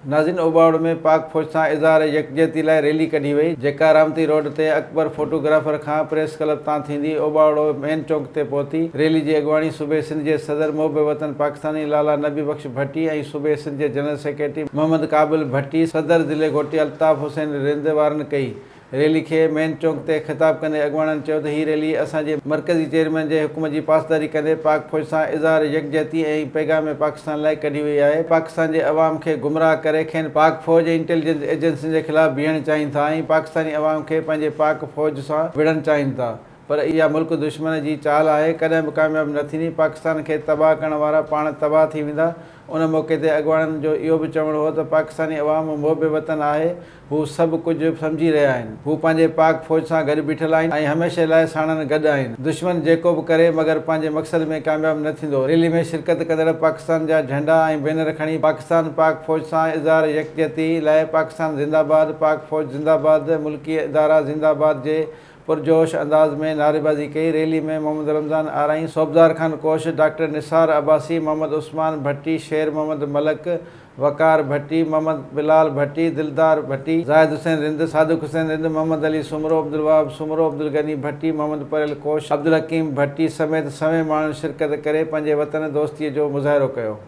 नाज़रीन, ओबावड़ में पाक फ़ौज सां इज़हार यकजहती लाइ रैली कढी वई, जेका रामती रोड ते अकबर फोटोग्राफर खां प्रेस क्लब तां थींदी ओबावड़ मेन चौक ते पहुती। रैली जी अॻुवाणी सूबे सिंध जे सदर मोहबे वतन पाकिस्तानी लाला नबी बख्श भट्टी ऐं सूबे सिंध जे जनरल सेक्रेटरी मोहम्मद काबिल भट्टी, सदर ज़िले घोटी अल्ताफ़ हुसैन रिंद वारनि कई। रैली खे मेन चौक ते ख़िताब कंदे अॻुवाणनि चयो त हीअ रैली असांजे मर्कज़ी चेयरमैन जे हुकुम जी पासदारी कंदे पाक फ़ौज सां इज़हार यकजहती ऐं पैगाम पाकिस्तान लाइ कढी वई आहे। पाकिस्तान जे अवाम खे गुमराह करे खेनि पाक फ़ौज ऐं इंटेलिजेंस एजेंसियुनि जे ख़िलाफ़ बीहणु चाहिनि था ऐं पाकिस्तानी अवाम खे पंहिंजे पाक फ़ौज सां विढ़णु चाहिनि था, पर इहा मुल्क दुश्मन जी चाल आहे, कॾहिं बि कामयाबु न थींदी। पाकिस्तान खे तबाह करण वारा पाण तबाह थी वेंदा। उन मौक़े ते अॻुवाणनि जो इहो बि चवणु हो त पाकिस्तानी अवाम मोहबे वतन आहे, हू सभु कुझु सम्झी रहिया आहिनि, हू पंहिंजे पाक फ़ौज सां गॾु बीठल आहिनि ऐं हमेशह लाइ साणनि गॾु आहिनि। दुश्मन जेको बि करे मगर पंहिंजे मक़सद में कामयाबु न थींदो। रैली में शिरकत कंदड़ पाकिस्तान जा झंडा ऐं बैनर खणी पाकिस्तान पाक फ़ौज सां इज़हार यकजहती लाइ पाकिस्तान ज़िंदाबाद, पाक फ़ौज ज़िंदाबाद, मुल्की इदारा ज़िंदाबाद जे पुरजोश अंदाज़ में नारेबाज़ी कई। रैली में मोहम्मद रमज़ान आरई, सोबदार खान कोश, डॉक्टर निसार अब्बासी, मोहम्मद उस्मान भट्टी, शेर मोहम्मद मलक, वकार भट्टी, मोहम्मद बिलाल भट्टी, दिलदार भट्टी, ज़ाहिद हुसैन रिंद, सादिक हुसैन रिंद, मोहम्मद अली सुमरो, अब्दुल वहाब सुमरो, अब्दुल गनी भट्टी, मोहम्मद परेल कोश, अब्दुल हकीम भट्टी समेत सवें माण्हुनि शिरकत करे पंहिंजे वतन दोस्तीअ जो मुज़ाहिरो कयो।